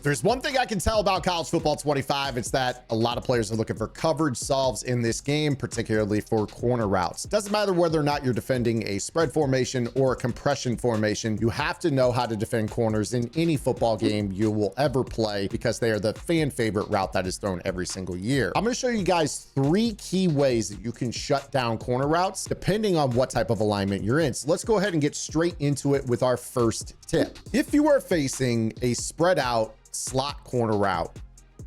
If there's one thing I can tell about college football 25, it's that a lot of players are looking for coverage solves in this game, particularly for corner routes. Doesn't matter whether or not you're defending a spread formation or a compression formation, you have to know how to defend corners in any football game you will ever play because they are the fan favorite route that is thrown every single year. I'm going to show you guys 3 key ways that you can shut down corner routes depending on what type of alignment you're in. So let's go ahead and get straight into it with our first tip. If you are facing a spread out slot corner route,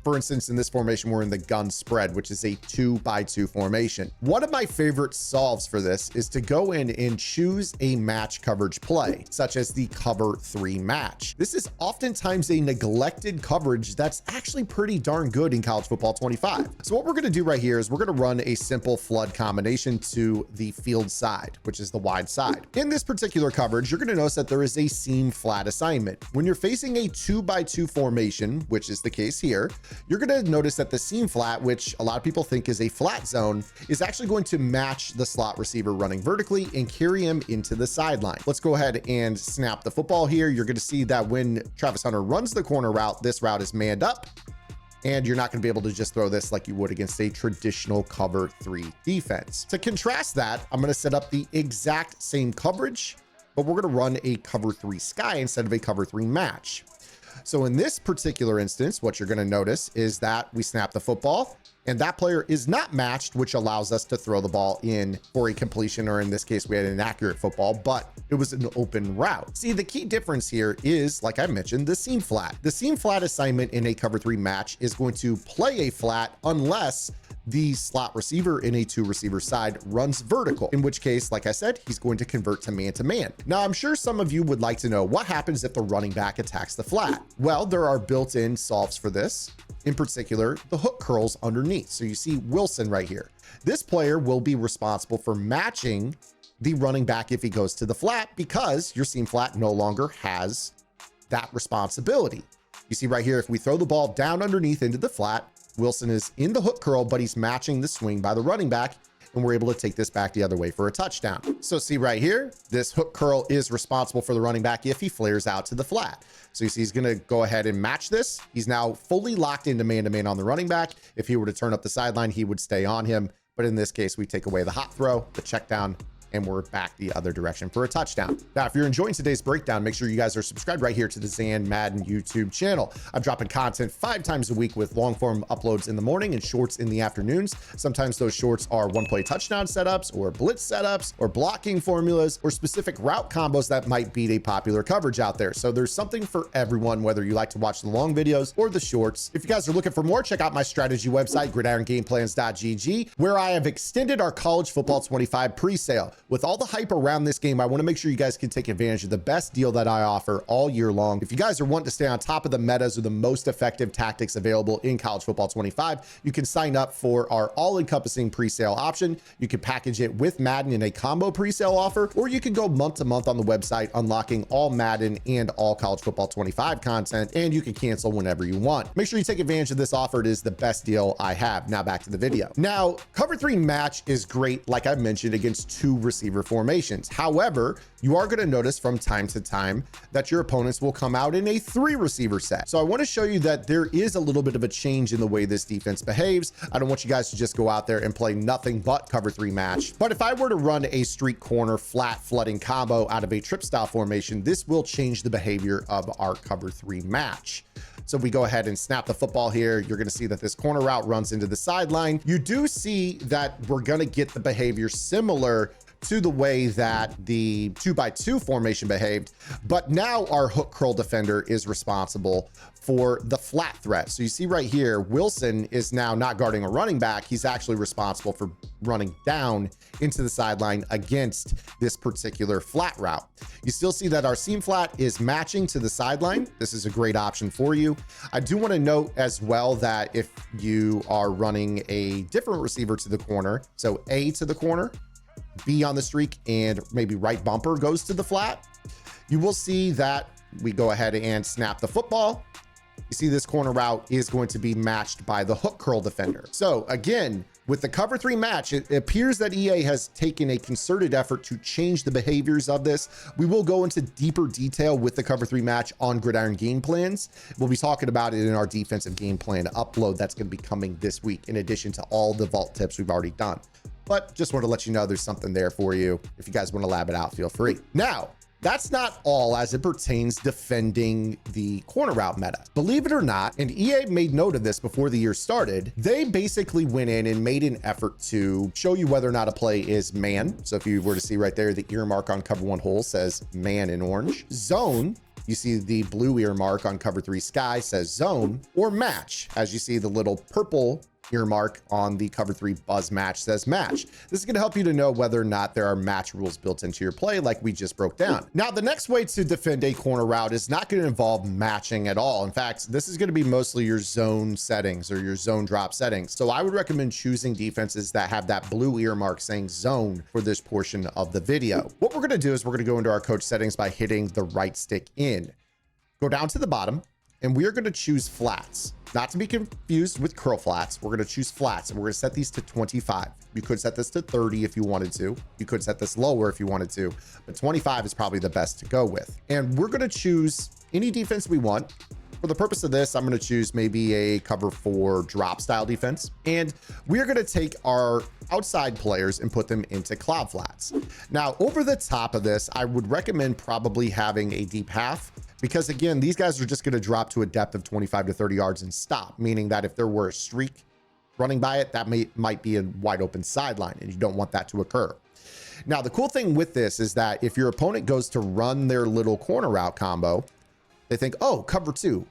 for instance, in this formation, we're in the gun spread, which is a 2x2 formation. One of my favorite solves for this is to go in and choose a match coverage play, such as the cover 3 match. This is oftentimes a neglected coverage that's actually pretty darn good in college football 25. So what we're going to do right here is we're going to run a simple flood combination to the field side, which is the wide side. In this particular coverage, you're going to notice that there is a seam flat assignment. When you're facing a 2x2 formation, which is the case here, you're going to notice that the seam flat, which a lot of people think is a flat zone, is actually going to match the slot receiver running vertically and carry him into the sideline. Let's go ahead and snap the football here. You're going to see that when Travis Hunter runs the corner route, this route is manned up, and you're not going to be able to just throw this like you would against a traditional cover 3 defense. To contrast that, I'm going to set up the exact same coverage, but we're going to run a cover 3 sky instead of a cover 3 match. So in this particular instance, what you're going to notice is that we snap the football and that player is not matched, which allows us to throw the ball in for a completion, or in this case, we had an accurate football, but it was an open route. See, the key difference here is, like I mentioned, the seam flat. The seam flat assignment in a cover 3 match is going to play a flat unless the slot receiver in a 2 receiver side runs vertical, in which case, like I said, he's going to convert to man. Now, I'm sure some of you would like to know what happens if the running back attacks the flat. Well, there are built-in solves for this. In particular, the hook curls underneath. So you see Wilson right here. This player will be responsible for matching the running back if he goes to the flat, because your seam flat no longer has that responsibility. You see right here, if we throw the ball down underneath into the flat, Wilson is in the hook curl, but he's matching the swing by the running back, and we're able to take this back the other way for a touchdown. So see right here, this hook curl is responsible for the running back if he flares out to the flat. So you see he's going to go ahead and match this. He's now fully locked into man-to-man on the running back. If he were to turn up the sideline, he would stay on him. But in this case, we take away the hot throw, the check down, and we're back the other direction for a touchdown. Now, if you're enjoying today's breakdown, make sure you guys are subscribed right here to the Zan Madden YouTube channel. I'm dropping content 5 times a week with long form uploads in the morning and shorts in the afternoons. Sometimes those shorts are one-play touchdown setups or blitz setups or blocking formulas or specific route combos that might beat a popular coverage out there. So there's something for everyone, whether you like to watch the long videos or the shorts. If you guys are looking for more, check out my strategy website, gridirongameplans.gg, where I have extended our college football 25 pre-sale. With all the hype around this game, I want to make sure you guys can take advantage of the best deal that I offer all year long. If you guys are wanting to stay on top of the metas or the most effective tactics available in college football 25, you can sign up for our all-encompassing pre-sale option. You can package it with Madden in a combo pre-sale offer, or you can go month to month on the website, unlocking all Madden and all college football 25 content, and you can cancel whenever you want. Make sure you take advantage of this offer. It is the best deal I have. Now back to the video. Now, cover 3 match is great, like I mentioned, against 2 receiver formations. However, you are going to notice from time to time that your opponents will come out in a 3 receiver set. So I want to show you that there is a little bit of a change in the way this defense behaves. I don't want you guys to just go out there and play nothing but cover 3 match. But if I were to run a street corner flat flooding combo out of a trip style formation, this will change the behavior of our cover 3 match. So we go ahead and snap the football here. You're going to see that this corner route runs into the sideline. You do see that we're going to get the behavior similar to the way that the 2x2 formation behaved, but now our hook curl defender is responsible for the flat threat. So you see right here, Wilson is now not guarding a running back. He's actually responsible for running down into the sideline against this particular flat route. You still see that our seam flat is matching to the sideline. This is a great option for you. I do want to note as well that if you are running a different receiver to the corner, so A to the corner, B on the streak, and maybe right bumper goes to the flat, you will see that we go ahead and snap the football. You see this corner route is going to be matched by the hook curl defender. So again, with the cover 3 match, it appears that EA has taken a concerted effort to change the behaviors of this. We will go into deeper detail with the cover 3 match on Gridiron Game Plans. We'll be talking about it in our defensive game plan upload that's going to be coming this week, in addition to all the vault tips we've already done. But just want to let you know there's something there for you. If you guys want to lab it out, feel free. Now, that's not all as it pertains defending the corner route meta. Believe it or not, and EA made note of this before the year started, they basically went in and made an effort to show you whether or not a play is man. So if you were to see right there, the earmark on cover 1 hole says man in orange. Zone, you see the blue earmark on cover 3 sky says zone, or match, as you see the little purple earmark on the cover 3 buzz match says match. This is going to help you to know whether or not there are match rules built into your play like we just broke down. Now, the next way to defend a corner route is not going to involve matching at all. In fact, this is going to be mostly your zone settings or your zone drop settings. So I would recommend choosing defenses that have that blue earmark saying zone for this portion of the video. What we're going to do is we're going to go into our coach settings by hitting the right stick in. Go down to the bottom, and we are going to choose flats. Not to be confused with curl flats. We're going to choose flats, and we're going to set these to 25. You could set this to 30 if you wanted to. You could set this lower if you wanted to, but 25 is probably the best to go with. And we're going to choose any defense we want. For the purpose of this, I'm going to choose maybe a cover 4 drop style defense. And we're going to take our outside players and put them into cloud flats. Now, over the top of this, I would recommend probably having a deep half, because again, these guys are just going to drop to a depth of 25 to 30 yards and stop, meaning that if there were a streak running by it, that might be a wide open sideline, and you don't want that to occur. Now, the cool thing with this is that if your opponent goes to run their little corner route combo, they think, oh, cover 2.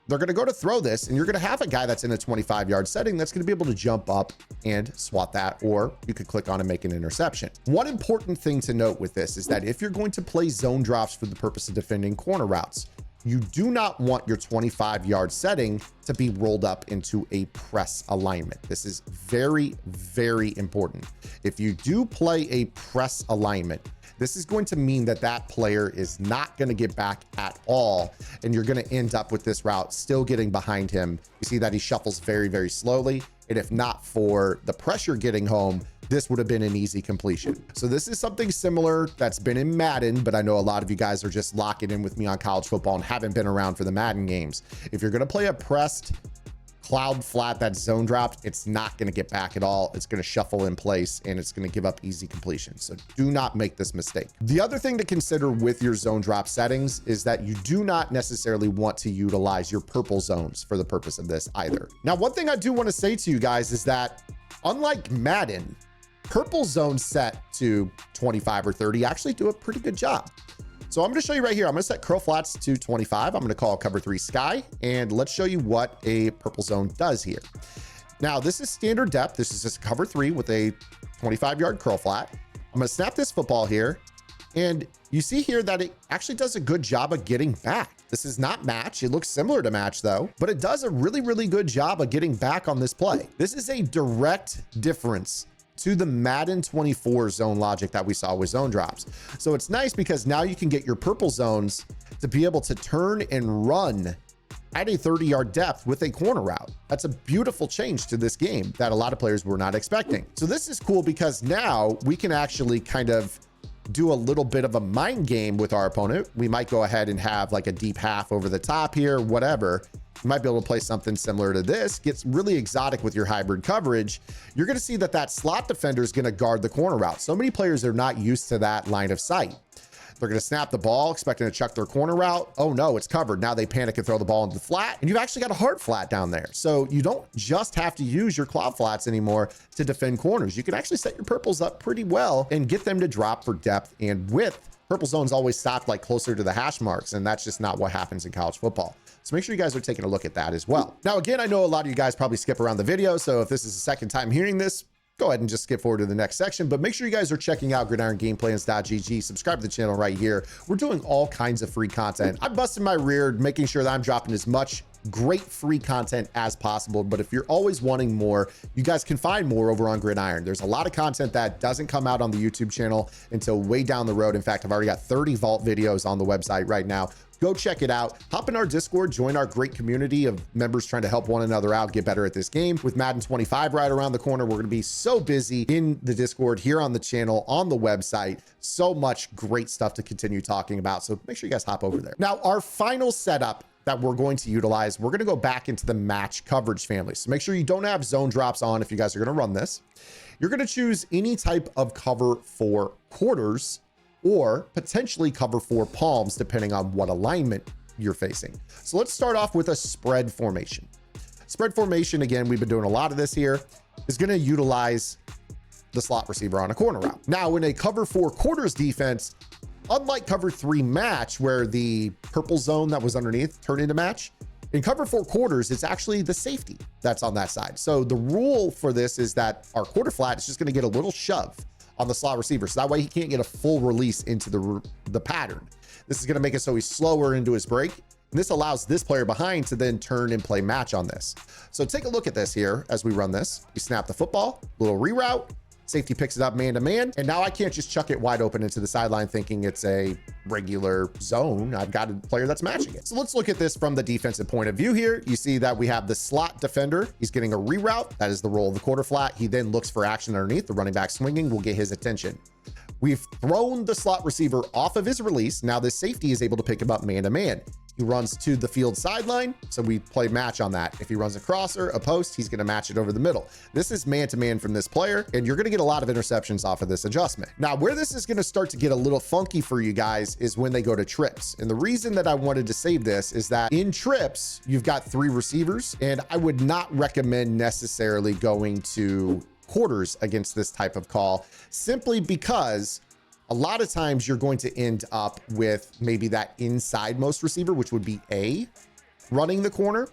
They're going to go to throw this, and you're going to have a guy that's in a 25-yard setting that's going to be able to jump up and swat that, or you could click on and make an interception. One important thing to note with this is that if you're going to play zone drops for the purpose of defending corner routes, you do not want your 25-yard setting to be rolled up into a press alignment. This is very, very important. If you do play a press alignment, this is going to mean that that player is not going to get back at all, and you're going to end up with this route still getting behind him. You see that he shuffles very, very slowly, and if not for the pressure getting home, this would have been an easy completion. So this is something similar that's been in Madden, but I know a lot of you guys are just locking in with me on college football and haven't been around for the Madden games. If you're going to play a pressed cloud flat that's zone dropped, it's not going to get back at all. It's going to shuffle in place, and it's going to give up easy completion. So do not make this mistake. The other thing to consider with your zone drop settings is that you do not necessarily want to utilize your purple zones for the purpose of this either. Now, one thing I do want to say to you guys is that unlike Madden, purple zones set to 25 or 30 actually do a pretty good job. So I'm going to show you right here. I'm going to set curl flats to 25. I'm going to call cover 3 sky, and let's show you what a purple zone does here. Now, this is standard depth. This is just cover 3 with a 25-yard curl flat. I'm going to snap this football here, and you see here that it actually does a good job of getting back. This is not match. It looks similar to match though, but it does a really, really good job of getting back on this play. This is a direct difference to the Madden 24 zone logic that we saw with zone drops. So it's nice because now you can get your purple zones to be able to turn and run at a 30-yard depth with a corner route. That's a beautiful change to this game that a lot of players were not expecting. So this is cool because now we can actually kind of do a little bit of a mind game with our opponent. We might go ahead and have like a deep half over the top here, whatever. You might be able to play something similar to this. Gets really exotic with your hybrid coverage. You're going to see that that slot defender is going to guard the corner route. So many players are not used to that line of sight. They're going to snap the ball, expecting to chuck their corner route. Oh no, it's covered. Now they panic and throw the ball into the flat, and you've actually got a hard flat down there. So you don't just have to use your cloud flats anymore to defend corners. You can actually set your purples up pretty well and get them to drop for depth and width. Purple zones always stop like closer to the hash marks, and that's just not what happens in college football. So make sure you guys are taking a look at that as well. Now, again, I know a lot of you guys probably skip around the video. So if this is the second time hearing this, go ahead and just skip forward to the next section, but make sure you guys are checking out gridirongameplans.gg. Subscribe to the channel right here. We're doing all kinds of free content. I'm busting my rear, making sure that I'm dropping as much great free content as possible. But if you're always wanting more, you guys can find more over on Gridiron. There's a lot of content that doesn't come out on the YouTube channel until way down the road. In fact, I've already got 30 vault videos on the website right now. Go check it out. Hop in our Discord, join our great community of members trying to help one another out, get better at this game. With Madden 25 right around the corner, we're going to be so busy in the Discord, here on the channel, on the website. So much great stuff to continue talking about. So make sure you guys hop over there. Now, our final setup that we're going to utilize, we're going to go back into the match coverage family. So make sure you don't have zone drops on if you guys are going to run this. You're going to choose any type of cover for quarters, or potentially cover for palms, depending on what alignment you're facing. So let's start off with a spread formation. Spread formation, again, we've been doing a lot of this here, is going to utilize the slot receiver on a corner route. Now, in a cover 4 quarters defense, unlike cover 3 match, where the purple zone that was underneath turned into match, in cover 4 quarters, it's actually the safety that's on that side. So the rule for this is that our quarter flat is just going to get a little shove on the slot receiver. So that way he can't get a full release into the pattern. This is going to make it so he's slower into his break. And this allows this player behind to then turn and play match on this. So take a look at this here as we run this. You snap the football, little reroute. Safety picks it up man to man. And now I can't just chuck it wide open into the sideline thinking it's a regular zone. I've got a player that's matching it. So let's look at this from the defensive point of view here. You see that we have the slot defender. He's getting a reroute. That is the role of the quarter flat. He then looks for action underneath. The running back swinging will get his attention. We've thrown the slot receiver off of his release. Now the safety is able to pick him up man to man. He runs to the field sideline, so we play match on that. If he runs a crosser, a post, he's going to match it over the middle. This is man-to-man from this player, and you're going to get a lot of interceptions off of this adjustment. Now, where this is going to start to get a little funky for you guys is when they go to trips. And the reason that I wanted to save this is that in trips, you've got 3 receivers, and I would not recommend necessarily going to quarters against this type of call, simply because a lot of times you're going to end up with maybe that inside most receiver, which would be A, running the corner.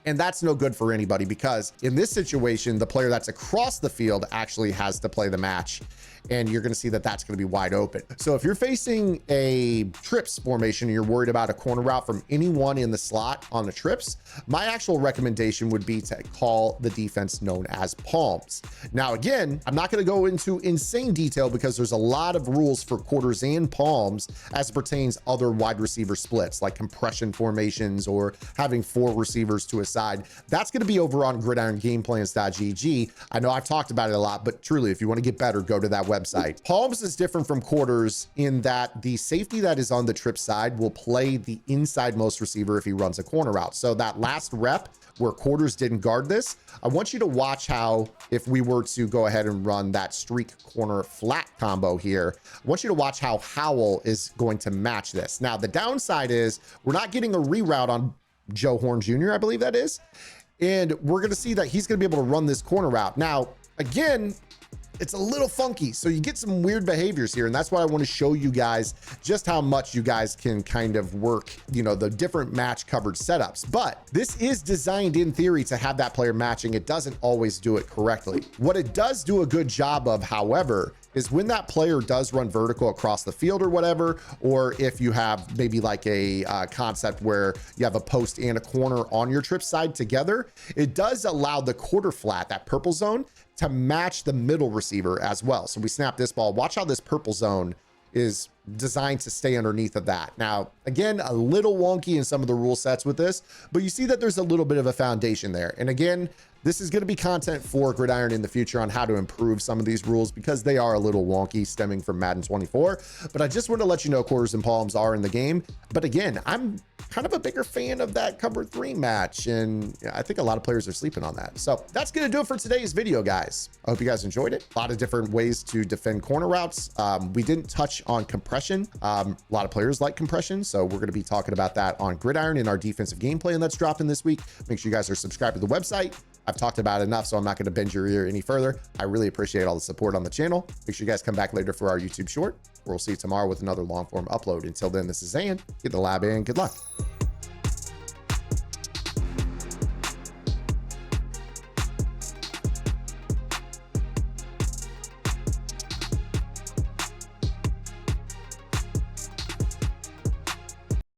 And that's no good for anybody, because in this situation, the player that's across the field actually has to play the match. And you're going to see that that's going to be wide open. So if you're facing a trips formation and you're worried about a corner route from anyone in the slot on the trips, my actual recommendation would be to call the defense known as palms. Now, again, I'm not going to go into insane detail because there's a lot of rules for quarters and palms as it pertains other wide receiver splits, like compression formations or having 4 receivers to a side. That's going to be over on gridirongameplans.gg. I know I've talked about it a lot, but truly, if you want to get better, go to that website. Palms is different from quarters in that the safety that is on the trip side will play the inside most receiver if he runs a corner route. So that last rep where quarters didn't guard this, I want you to watch how, if we were to go ahead and run that streak corner flat combo here, I want you to watch how Howell is going to match this. Now, the downside is we're not getting a reroute on Joe Horn Jr., I believe that is. And we're going to see that he's going to be able to run this corner route. Now, again, it's a little funky, so you get some weird behaviors here, and that's why I want to show you guys just how much you guys can kind of work, you know, the different match coverage setups. But this is designed in theory to have that player matching. It doesn't always do it correctly. What it does do a good job of, however, is when that player does run vertical across the field or whatever, or if you have maybe like a concept where you have a post and a corner on your trip side together, it does allow the quarter flat, that purple zone, to match the middle receiver as well. So we snap this ball. Watch how this purple zone is designed to stay underneath of that. Now, again, a little wonky in some of the rule sets with this, but you see that there's a little bit of a foundation there. And again, this is going to be content for Gridiron in the future on how to improve some of these rules because they are a little wonky stemming from Madden 24. But I just want to let you know quarters and palms are in the game. But again, I'm kind of a bigger fan of that cover 3 match. And I think a lot of players are sleeping on that. So that's going to do it for today's video, guys. I hope you guys enjoyed it. A lot of different ways to defend corner routes. We didn't touch on compression. A lot of players like compression. So we're going to be talking about that on Gridiron in our defensive game plan that's dropping this week. Make sure you guys are subscribed to the website. I've talked about it enough, so I'm not going to bend your ear any further. I really appreciate all the support on the channel. Make sure you guys come back later for our YouTube short. We'll see you tomorrow with another long form upload. Until then, this is Zan. Get the lab in. Good luck.